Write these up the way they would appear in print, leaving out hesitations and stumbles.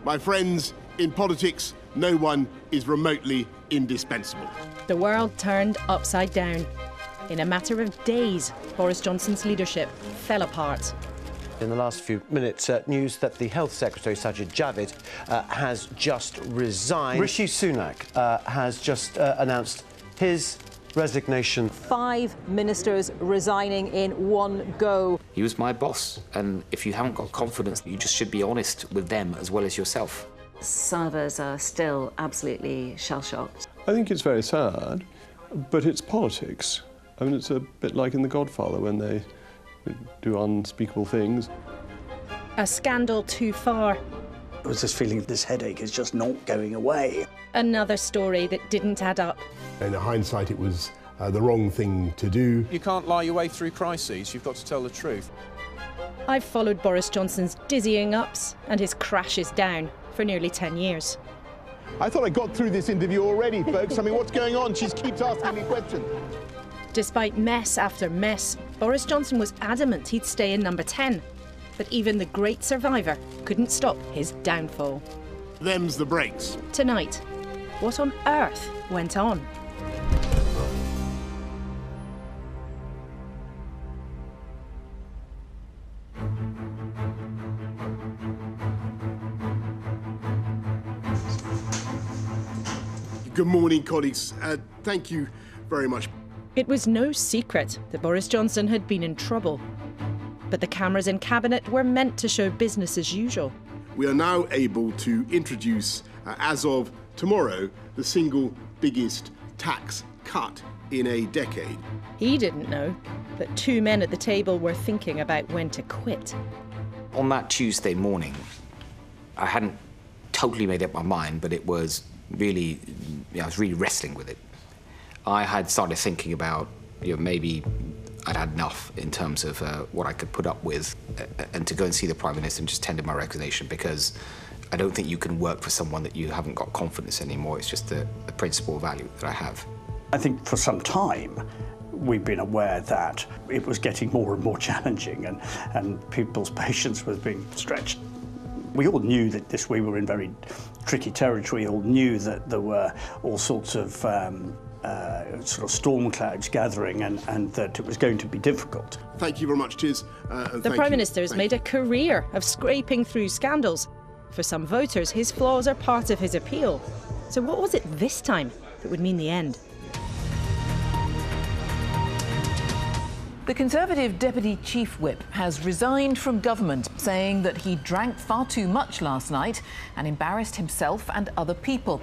My friends, in politics, no one is remotely indispensable. The world turned upside down. In a matter of days, Boris Johnson's leadership fell apart. In the last few minutes, news that the Health Secretary, Sajid Javid, has just resigned. Rishi Sunak has just announced his resignation. 5 ministers resigning in one go. He was my boss, and if you haven't got confidence, you just should be honest with them as well as yourself. Some of us are still absolutely shell-shocked. I think it's very sad, but it's politics. I mean, it's a bit like in The Godfather when they do unspeakable things. A scandal too far. There was this feeling this headache is just not going away. Another story that didn't add up. In hindsight, it was the wrong thing to do. You can't lie your way through crises, you've got to tell the truth. I've followed Boris Johnson's dizzying ups and his crashes down for nearly 10 years. I thought I got through this interview already, folks. I mean, what's going on? She keeps asking me questions. Despite mess after mess, Boris Johnson was adamant he'd stay in number 10. But even the great survivor couldn't stop his downfall. Them's the breaks. Tonight, what on earth went on? Good morning, colleagues. Thank you very much. It was no secret that Boris Johnson had been in trouble. But the cameras in Cabinet were meant to show business as usual. We are now able to introduce, as of tomorrow, the single biggest tax cut in a decade. He didn't know that 2 men at the table were thinking about when to quit. On that Tuesday morning, I hadn't totally made up my mind, but it was really, I was really wrestling with it. I had started thinking about, maybe I'd had enough in terms of what I could put up with, and to go and see the Prime Minister and just tender my resignation, because I don't think you can work for someone that you haven't got confidence anymore. It's just a principal value that I have. I think for some time we've been aware that it was getting more and more challenging, and people's patience was being stretched. We all knew that we were in very tricky territory. We all knew that there were all sorts of sort of storm clouds gathering, and that it was going to be difficult. Thank you very much, Tiz. The Prime Minister has made a career of scraping through scandals. For some voters, his flaws are part of his appeal. So what was it this time that would mean the end? The Conservative Deputy Chief Whip has resigned from government, saying that he drank far too much last night and embarrassed himself and other people.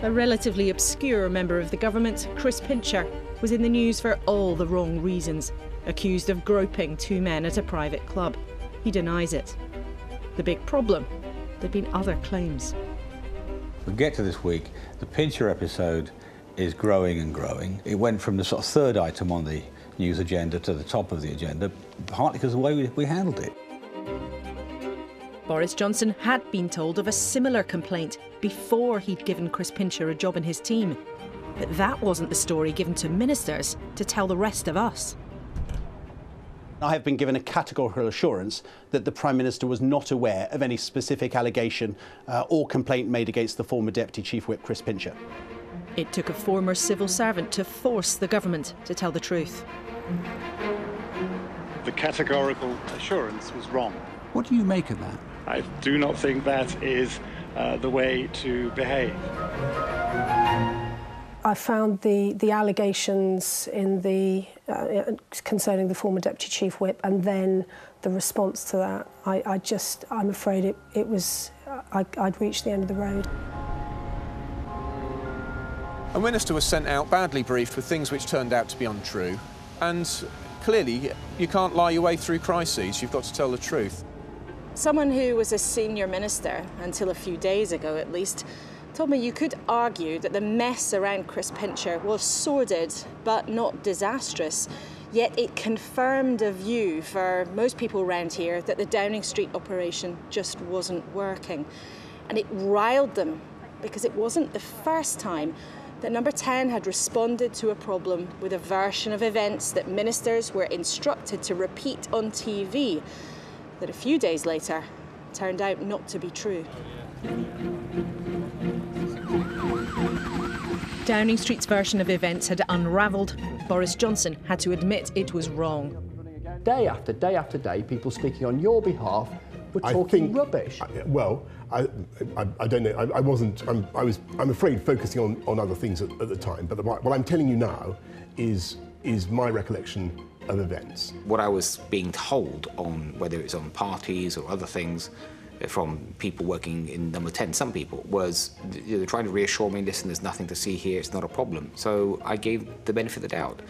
A relatively obscure member of the government, Chris Pincher, was in the news for all the wrong reasons, accused of groping 2 men at a private club. He denies it. The big problem, there'd been other claims. We get to this week, the Pincher episode is growing and growing. It went from the sort of 3rd item on the news agenda to the top of the agenda, partly because of the way we handled it. Boris Johnson had been told of a similar complaint before he'd given Chris Pincher a job in his team. But that wasn't the story given to ministers to tell the rest of us. I have been given a categorical assurance that the Prime Minister was not aware of any specific allegation or complaint made against the former Deputy Chief Whip, Chris Pincher. It took a former civil servant to force the government to tell the truth. The categorical assurance was wrong. What do you make of that? I do not think that is the way to behave. I found the allegations in concerning the former Deputy Chief Whip, and then the response to that, I'm afraid I'd reached the end of the road. A minister was sent out badly briefed with things which turned out to be untrue, and clearly you can't lie your way through crises, you've got to tell the truth. Someone who was a senior minister, until a few days ago at least, told me you could argue that the mess around Chris Pincher was sordid but not disastrous, yet it confirmed a view for most people around here that the Downing Street operation just wasn't working. And it riled them because it wasn't the first time that Number 10 had responded to a problem with a version of events that ministers were instructed to repeat on TV. that a few days later turned out not to be true. Downing Street's version of events had unravelled. Boris Johnson had to admit it was wrong. Day after day after day, people speaking on your behalf were talking rubbish. I don't know. I wasn't. I'm afraid focusing on other things at the time. But what I'm telling you now is my recollection of events. What I was being told on whether it's on parties or other things from people working in number 10, some people, was they're trying to reassure me, listen, there's nothing to see here, it's not a problem. So I gave the benefit of the doubt.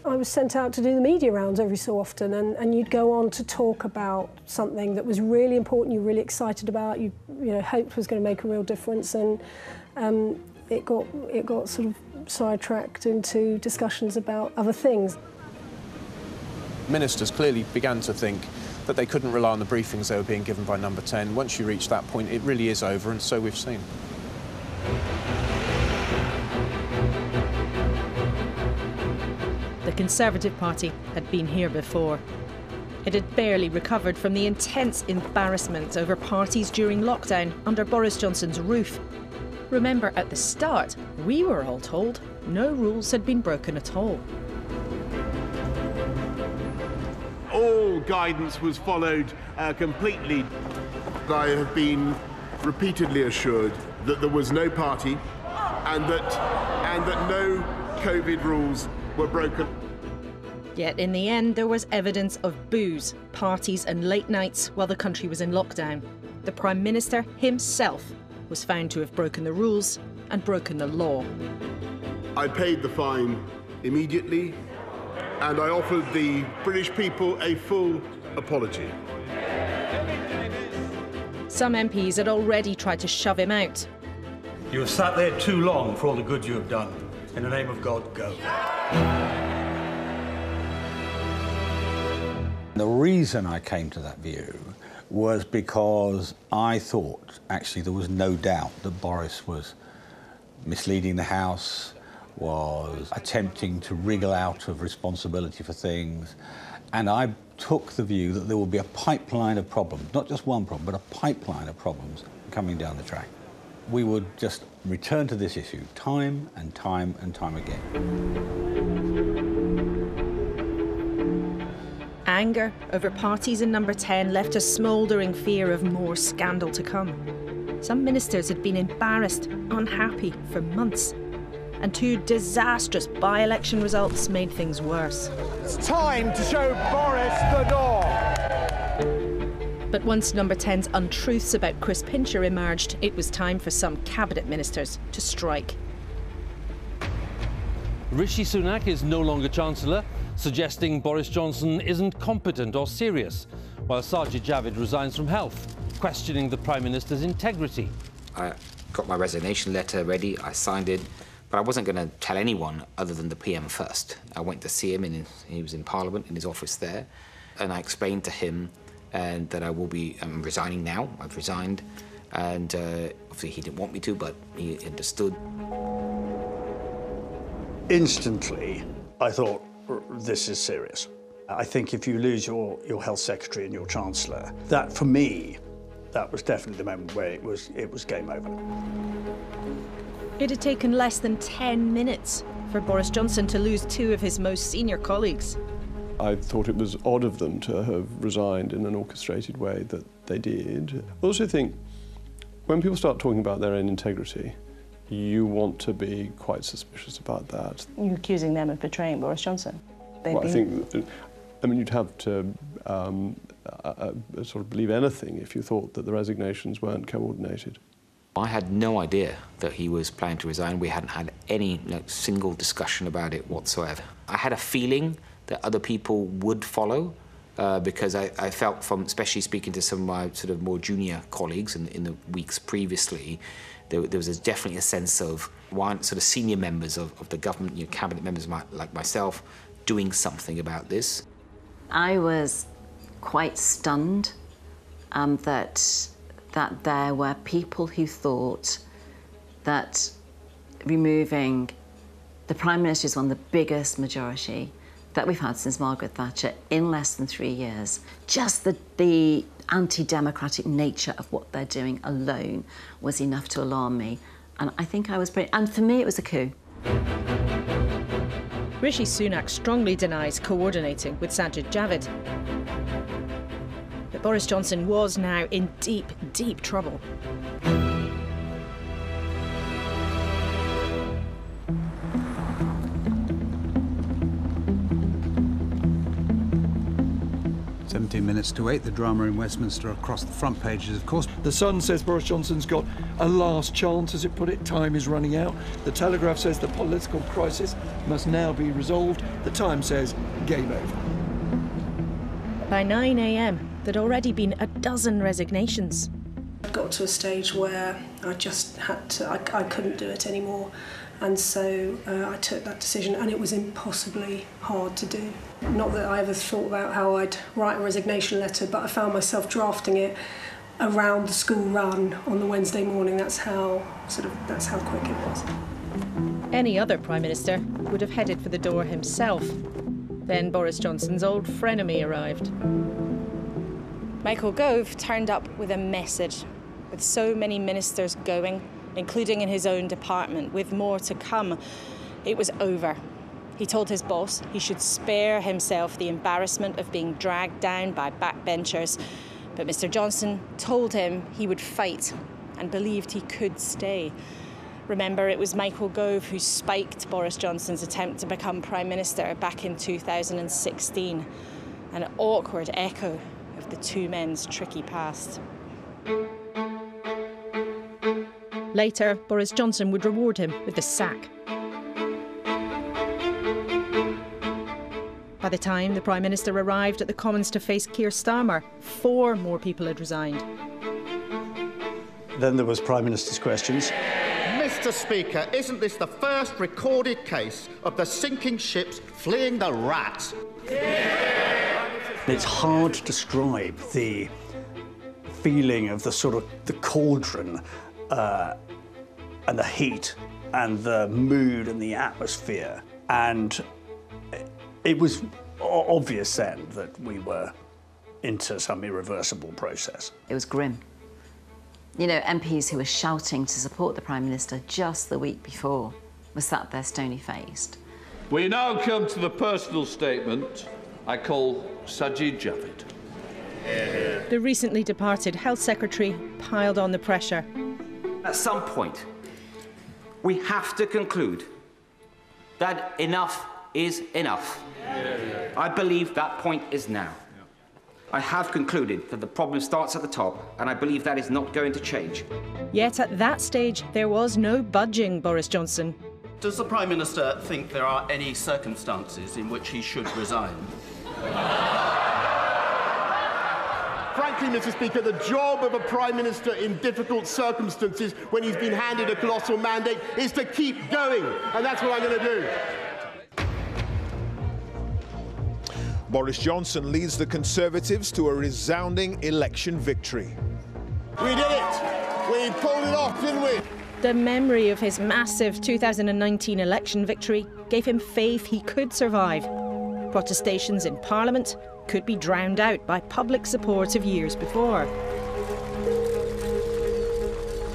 I was sent out to do the media rounds every so often, and you'd go on to talk about something that was really important, you were really excited about, you hoped was going to make a real difference, and it got sort of sidetracked into discussions about other things. Ministers clearly began to think that they couldn't rely on the briefings they were being given by number 10. Once you reach that point, it really is over, and so we've seen. The Conservative Party had been here before. It had barely recovered from the intense embarrassment over parties during lockdown under Boris Johnson's roof. Remember, at the start, we were all told no rules had been broken at all. All guidance was followed completely. I have been repeatedly assured that there was no party and that no COVID rules were broken. Yet in the end, there was evidence of booze, parties and late nights while the country was in lockdown. The Prime Minister himself was found to have broken the rules and broken the law. I paid the fine immediately, and I offered the British people a full apology. Some MPs had already tried to shove him out. You have sat there too long for all the good you have done. In the name of God, go. The reason I came to that view was because I thought, actually, there was no doubt that Boris was misleading the House, was attempting to wriggle out of responsibility for things, and I took the view that there would be a pipeline of problems, not just one problem, but a pipeline of problems coming down the track. We would just return to this issue time and time and time again. Anger over parties in number 10 left a smouldering fear of more scandal to come. Some ministers had been embarrassed, unhappy for months. And 2 disastrous by-election results made things worse. It's time to show Boris the door! But once number 10's untruths about Chris Pincher emerged, it was time for some cabinet ministers to strike. Rishi Sunak is no longer Chancellor, suggesting Boris Johnson isn't competent or serious, while Sajid Javid resigns from health, questioning the Prime Minister's integrity. I got my resignation letter ready, I signed it, but I wasn't going to tell anyone other than the PM first. I went to see him, and he was in Parliament, in his office there, and I explained to him that I'm resigning now, I've resigned, and obviously he didn't want me to, but he understood. Instantly, I thought, this is serious. I think if you lose your Health Secretary and your Chancellor, that, for me, that was definitely the moment where it was game over. It had taken less than 10 minutes for Boris Johnson to lose 2 of his most senior colleagues. I thought it was odd of them to have resigned in an orchestrated way that they did. I also think when people start talking about their own integrity, you want to be quite suspicious about that. You're accusing them of betraying Boris Johnson? Well, I think, you'd have to sort of believe anything if you thought that the resignations weren't coordinated. I had no idea that he was planning to resign. We hadn't had any single discussion about it whatsoever. I had a feeling that other people would follow because I felt from, especially speaking to some of my sort of more junior colleagues in the weeks previously, there was definitely a sense of one sort of senior members of the government, cabinet members like myself, doing something about this. I was quite stunned that there were people who thought that removing the Prime Minister is one of the biggest majority, that we've had since Margaret Thatcher in less than 3 years. Just the anti-democratic nature of what they're doing alone was enough to alarm me. And I think I was pretty... And for me, it was a coup. Rishi Sunak strongly denies coordinating with Sajid Javid. But Boris Johnson was now in deep, deep trouble. Minutes to 8, the drama in Westminster across the front pages, of course. The Sun says Boris Johnson's got a last chance, as it put it. Time is running out. The Telegraph says the political crisis must now be resolved. The Times says game over. By 9 a.m, there'd already been a dozen resignations. I got to a stage where I just had to, I couldn't do it anymore. And so I took that decision, and it was impossibly hard to do. Not that I ever thought about how I'd write a resignation letter, but I found myself drafting it around the school run on the Wednesday morning. That's how quick it was. Any other Prime Minister would have headed for the door himself. Then Boris Johnson's old frenemy arrived. Michael Gove turned up with a message. With so many ministers going, including in his own department, with more to come, it was over. He told his boss he should spare himself the embarrassment of being dragged down by backbenchers. But Mr. Johnson told him he would fight and believed he could stay. Remember, it was Michael Gove who spiked Boris Johnson's attempt to become Prime Minister back in 2016. An awkward echo of the two men's tricky past. Later, Boris Johnson would reward him with the sack. By the time the Prime Minister arrived at the Commons to face Keir Starmer, 4 more people had resigned. Then there was Prime Minister's questions. Mr. Speaker, isn't this the first recorded case of the sinking ships fleeing the rats? It's hard to describe the feeling of the cauldron and the heat and the mood and the atmosphere. And it was obvious then that we were into some irreversible process. It was grim. You know, MPs who were shouting to support the Prime Minister just the week before were sat there stony-faced. We now come to the personal statement I call Sajid Javid. The recently departed Health Secretary piled on the pressure. At some point, we have to conclude that enough is enough. I believe that point is now. I have concluded that the problem starts at the top, and I believe that is not going to change. Yet at that stage, there was no budging Boris Johnson. Does the Prime Minister think there are any circumstances in which he should resign? Frankly, Mr. Speaker, the job of a Prime Minister in difficult circumstances when he's been handed a colossal mandate is to keep going, and that's what I'm going to do. Boris Johnson leads the Conservatives to a resounding election victory. We did it! We pulled it off, didn't we? The memory of his massive 2019 election victory gave him faith he could survive. Protestations in Parliament could be drowned out by public support of years before.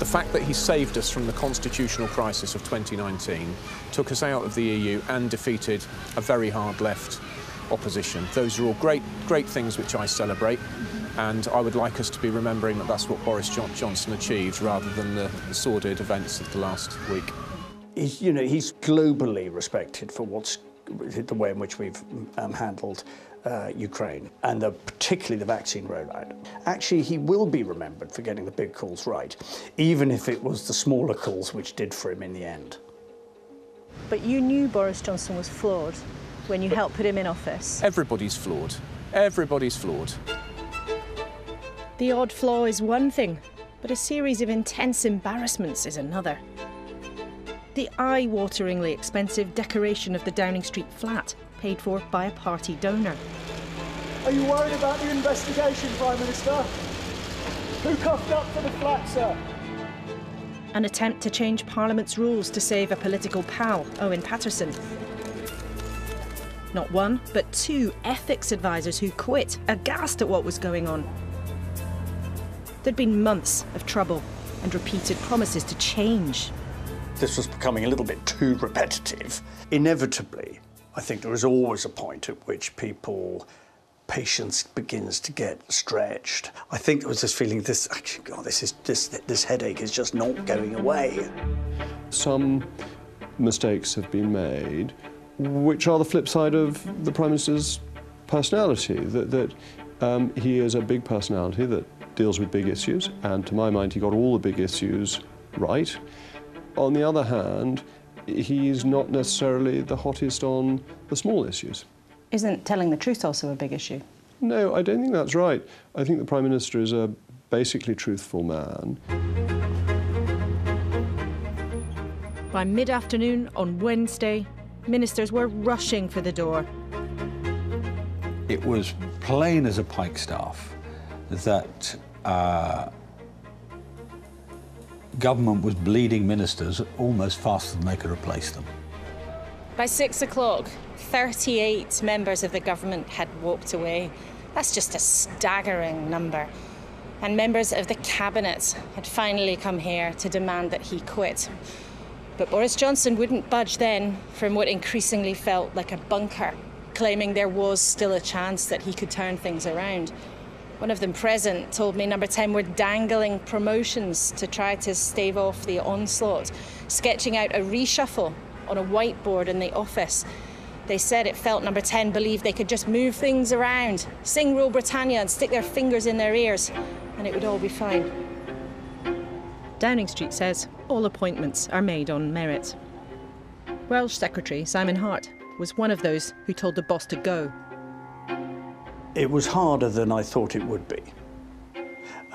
The fact that he saved us from the constitutional crisis of 2019, took us out of the EU and defeated a very hard left opposition. Those are all great things which I celebrate, and I would like us to be remembering that that's what Boris Johnson achieved rather than the sordid events of the last week. He's globally respected for the way in which we've handled Ukraine, and particularly the vaccine rollout. Actually, he will be remembered for getting the big calls right, even if it was the smaller calls which did for him in the end. But you knew Boris Johnson was flawed when you helped put him in office. Everybody's flawed. Everybody's flawed. The odd flaw is one thing, but a series of intense embarrassments is another. The eye-wateringly expensive decoration of the Downing Street flat, paid for by a party donor. Are you worried about the investigation, Prime Minister? Who coughed up for the flat, sir? An attempt to change Parliament's rules to save a political pal, Owen Paterson. Not one, but two ethics advisors who quit, aghast at what was going on. There'd been months of trouble and repeated promises to change. This was becoming a little bit too repetitive. Inevitably, I think there is always a point at which patience begins to get stretched. I think there was this feeling, this headache is just not going away. Some mistakes have been made, which are the flip side of the Prime Minister's personality, that he is a big personality that deals with big issues, and to my mind he got all the big issues right. On the other hand, he's not necessarily the hottest on the small issues. Isn't telling the truth also a big issue? No, I don't think that's right. I think the Prime Minister is a basically truthful man. By mid-afternoon on Wednesday, ministers were rushing for the door. It was plain as a pikestaff that government was bleeding ministers almost faster than they could replace them. By 6 o'clock, 38 members of the government had walked away. That's just a staggering number. And members of the cabinet had finally come here to demand that he quit. But Boris Johnson wouldn't budge then from what increasingly felt like a bunker, claiming there was still a chance that he could turn things around. One of them present told me Number 10 were dangling promotions to try to stave off the onslaught, sketching out a reshuffle on a whiteboard in the office. They said it felt Number 10 believed they could just move things around, sing Rule Britannia and stick their fingers in their ears, and it would all be fine. Downing Street says all appointments are made on merit. Welsh Secretary Simon Hart was one of those who told the boss to go. It was harder than I thought it would be,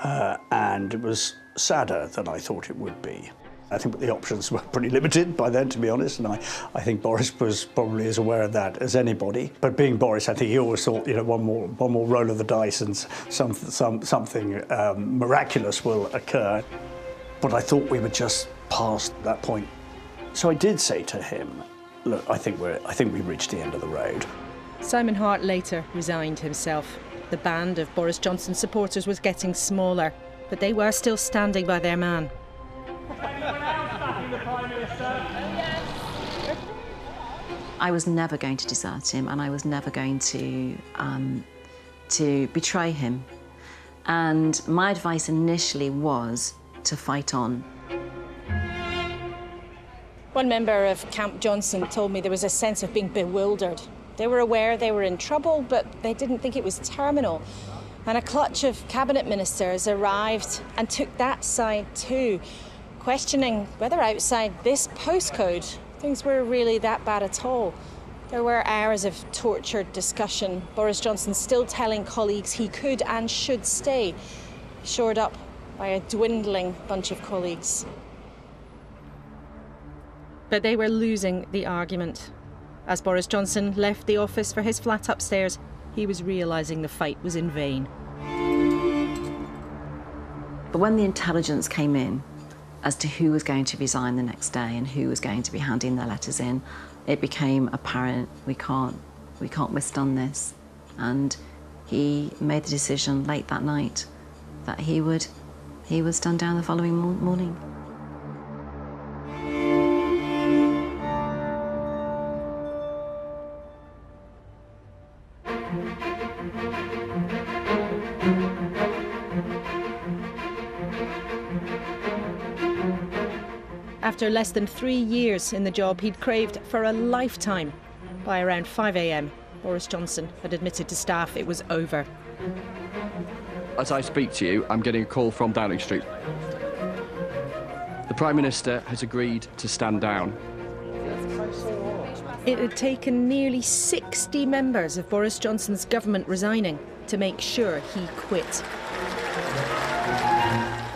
and it was sadder than I thought it would be. I think the options were pretty limited by then, to be honest, and I think Boris was probably as aware of that as anybody. But being Boris, I think he always thought, you know, one more roll of the dice and something miraculous will occur. But I thought we were just past that point. So I did say to him, look, I think we've reached the end of the road. Simon Hart later resigned himself. The band of Boris Johnson supporters was getting smaller, but they were still standing by their man. I was never going to desert him, and I was never going to betray him. And my advice initially was to fight on. One member of Camp Johnson told me there was a sense of being bewildered. They were aware they were in trouble, but they didn't think it was terminal. And a clutch of cabinet ministers arrived and took that side too, questioning whether outside this postcode things were really that bad at all. There were hours of tortured discussion, Boris Johnson still telling colleagues he could and should stay, shored up by a dwindling bunch of colleagues. But they were losing the argument. As Boris Johnson left the office for his flat upstairs, he was realising the fight was in vain. But when the intelligence came in as to who was going to resign the next day and who was going to be handing their letters in, it became apparent we can't withstand this. And he made the decision late that night that he would stand down the following morning. After less than 3 years in the job he'd craved for a lifetime, by around 5 a.m, Boris Johnson had admitted to staff it was over. As I speak to you, I'm getting a call from Downing Street. The Prime Minister has agreed to stand down. It had taken nearly 60 members of Boris Johnson's government resigning to make sure he quit.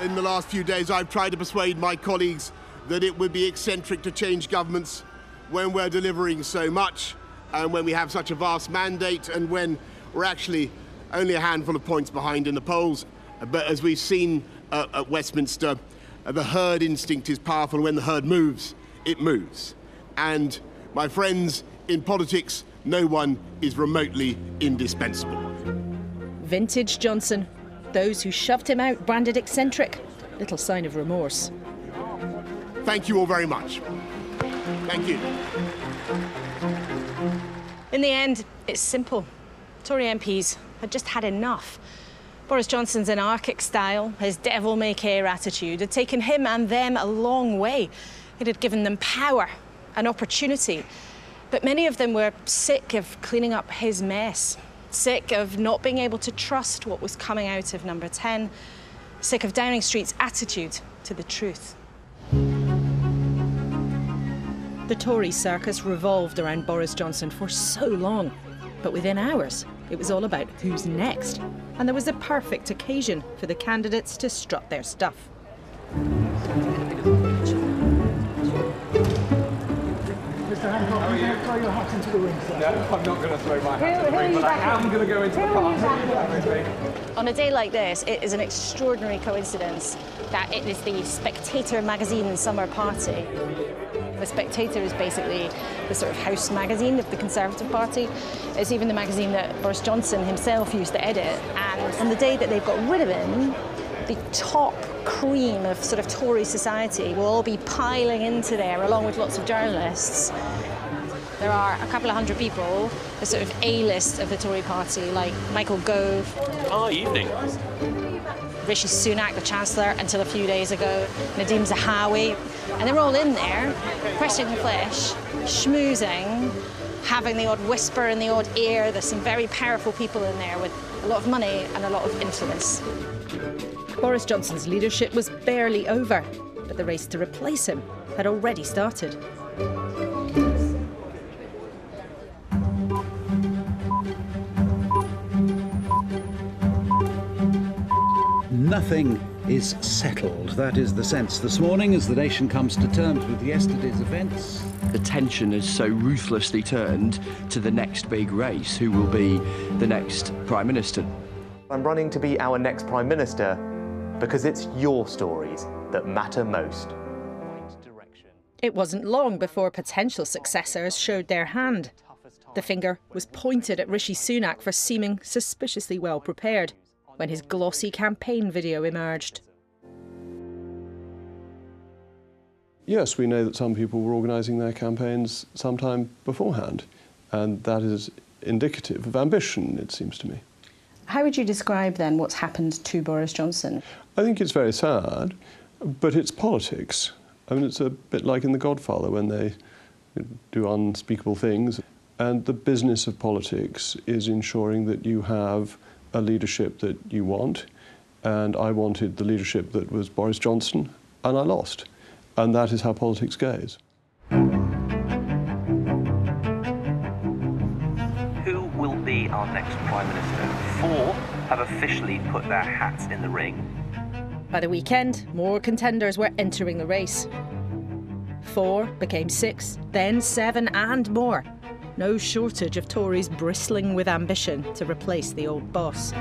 In the last few days, I've tried to persuade my colleagues that it would be eccentric to change governments when we're delivering so much and when we have such a vast mandate and when we're actually only a handful of points behind in the polls. But as we've seen at Westminster, the herd instinct is powerful. When the herd moves, it moves. And my friends in politics No one is remotely indispensable. Vintage Johnson. Those who shoved him out branded eccentric. Little sign of remorse. Thank you all very much. Thank you. In the end, it's simple. Tory MPs had just had enough. Boris Johnson's anarchic style, his devil-may-care attitude, had taken him and them a long way. It had given them power, an opportunity. But many of them were sick of cleaning up his mess, sick of not being able to trust what was coming out of Number 10, sick of Downing Street's attitude to the truth. The Tory circus revolved around Boris Johnson for so long, but within hours, it was all about who's next. And there was a perfect occasion for the candidates to strut their stuff. Mr. Hancock, are you going to throw your hat into the ring, sir? No, I'm not going to throw my hat into the ring, but I am going to go into the party. On a day like this, it is an extraordinary coincidence that it is the Spectator magazine summer party. The Spectator is basically the sort of house magazine of the Conservative Party. It's even the magazine that Boris Johnson himself used to edit. And on the day that they've got rid of him, the top cream of sort of Tory society will all be piling into there, along with lots of journalists. There are a couple of hundred people, the sort of A-list of the Tory party, like Michael Gove. Oh, evening. Rishi Sunak, the Chancellor, until a few days ago, Nadhim Zahawi, and they're all in there, pressing the flesh, schmoozing, having the odd whisper in the odd ear. There's some very powerful people in there with a lot of money and a lot of influence. Boris Johnson's leadership was barely over, but the race to replace him had already started. Nothing is settled. That is the sense this morning as the nation comes to terms with yesterday's events. The tension is so ruthlessly turned to the next big race. Who will be the next Prime Minister? I'm running to be our next Prime Minister because it's your stories that matter most. It wasn't long before potential successors showed their hand. The finger was pointed at Rishi Sunak for seeming suspiciously well prepared when his glossy campaign video emerged. Yes, we know that some people were organising their campaigns sometime beforehand, and that is indicative of ambition, it seems to me. How would you describe then what's happened to Boris Johnson? I think it's very sad, but it's politics. I mean, it's a bit like in The Godfather when they do unspeakable things. And the business of politics is ensuring that you have a leadership that you want. And I wanted the leadership that was Boris Johnson, and I lost. And that is how politics goes. Who will be our next Prime Minister? 4 have officially put their hats in the ring. By the weekend, more contenders were entering the race. 4 became 6, then 7 and more. No shortage of Tories bristling with ambition to replace the old boss.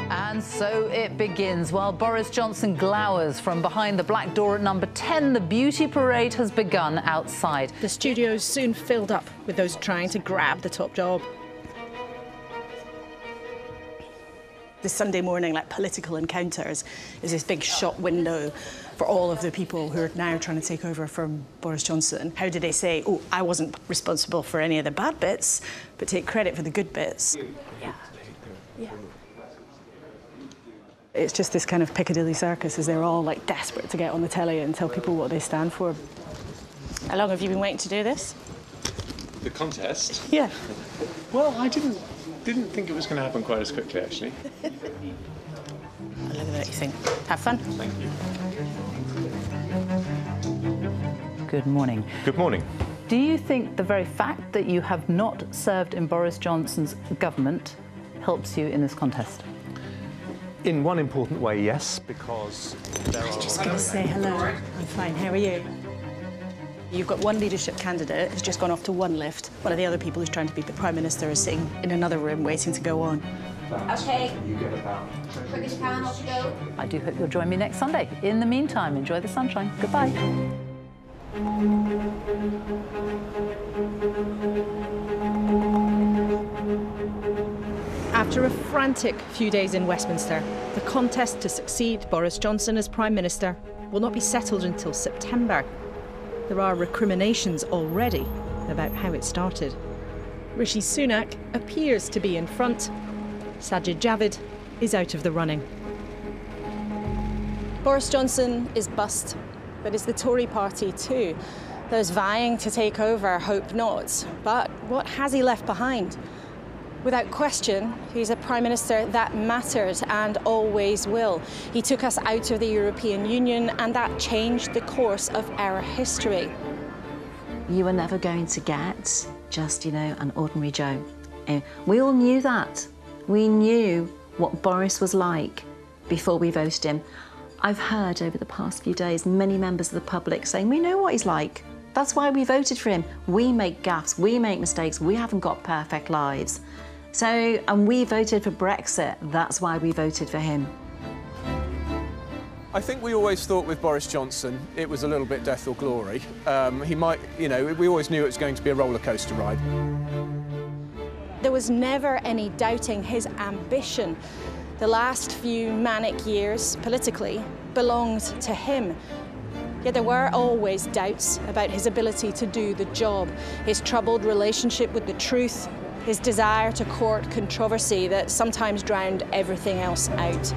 And so it begins. While Boris Johnson glowers from behind the black door at number 10, the beauty parade has begun outside. The studios soon filled up with those trying to grab the top job. The Sunday morning, like political encounters, is this big shop window for all of the people who are now trying to take over from Boris Johnson. How do they say, oh, I wasn't responsible for any of the bad bits, but take credit for the good bits? Yeah. It's just this kind of Piccadilly circus as they're all like desperate to get on the telly and tell people what they stand for. How long have you been waiting to do this? The contest? Yeah. Well, I didn't think it was going to happen quite as quickly, actually. Look at what you think. Have fun. Thank you. Good morning. Good morning. Do you think the very fact that you have not served in Boris Johnson's government helps you in this contest? In one important way, yes, because there are... I was just going to say hello. I'm fine. How are you? You've got one leadership candidate who's just gone off to one lift. One of the other people who's trying to be the Prime Minister is sitting in another room waiting to go on. OK. You get about... Quickest can, off you go. I do hope you'll join me next Sunday. In the meantime, enjoy the sunshine. Goodbye. After a frantic few days in Westminster, the contest to succeed Boris Johnson as Prime Minister will not be settled until September. There are recriminations already about how it started. Rishi Sunak appears to be in front. Sajid Javid is out of the running. Boris Johnson is bust, but is the Tory party too. Those vying to take over hope not. But what has he left behind? Without question, he's a Prime Minister that mattered and always will. He took us out of the European Union and that changed the course of our history. You were never going to get just, an ordinary Joe. We all knew that. We knew what Boris was like before we voted him. I've heard over the past few days many members of the public saying, we know what he's like. That's why we voted for him. We make gaffes, we make mistakes, we haven't got perfect lives. And we voted for Brexit, that's why we voted for him. I think we always thought with Boris Johnson it was a little bit death or glory. He might, we always knew it was going to be a roller coaster ride. There was never any doubting his ambition. The last few manic years, politically, belonged to him. Yet there were always doubts about his ability to do the job, his troubled relationship with the truth, his desire to court controversy that sometimes drowned everything else out.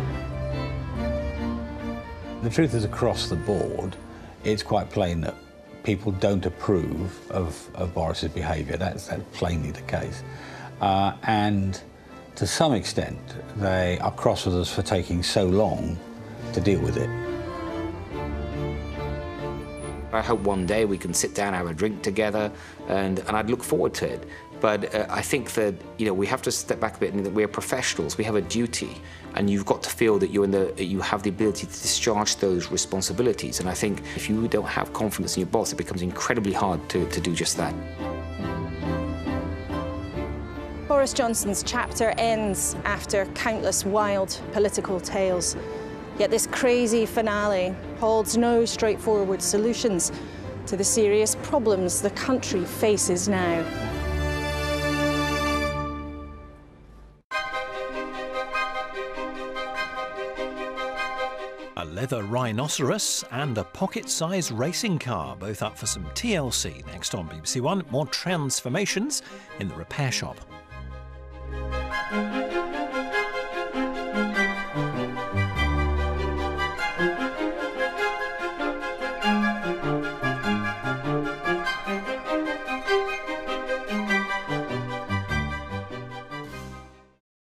The truth is, across the board, it's quite plain that people don't approve of Boris's behaviour. That's plainly the case. And to some extent, they are cross with us for taking so long to deal with it. I hope one day we can sit down, have a drink together, and I'd look forward to it. But I think that, we have to step back a bit and that we're professionals. We have a duty, and you've got to feel that you have the ability to discharge those responsibilities. And I think if you don't have confidence in your boss, it becomes incredibly hard to do just that. Boris Johnson's chapter ends after countless wild political tales. Yet this crazy finale holds no straightforward solutions to the serious problems the country faces now. A leather rhinoceros and a pocket-sized racing car, both up for some TLC. Next on BBC One, more transformations in the repair shop.